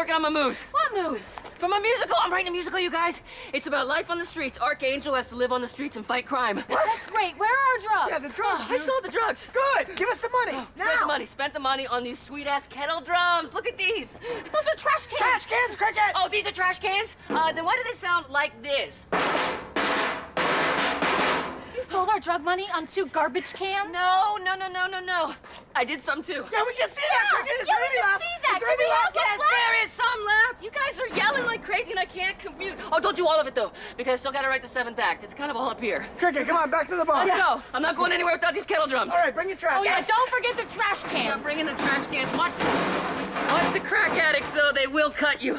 working on my moves. What moves? For my musical, I'm writing a musical, you guys. It's about life on the streets. Archangel has to live on the streets and fight crime. That's great. Where are our drugs? Yeah, the drugs. I sold the drugs. Good. Give us the money. Spent the money. Spent the money on these sweet-ass kettle drums. Look at these. Those are trash cans. Trash cans, Cricket. Oh, these are trash cans? Then why do they sound like this? You sold our drug money on 2 garbage cans? No. I did some too. Yeah, we can see that, Cricket. Is yeah, there we any can left? see that. Is there Can any we left? have what's Yes, left? there is some left. You guys are yelling like crazy and I can't commute. Oh, don't do all of it though, because I still gotta write the 7th act. It's kind of all up here. Cricket, come on, back to the bar. Let's go. I'm not going anywhere without these kettle drums. All right, bring your trash. Oh, yeah, Yes. don't forget the trash cans. I'm bringing the trash cans. Watch the crack addicts, though. They will cut you.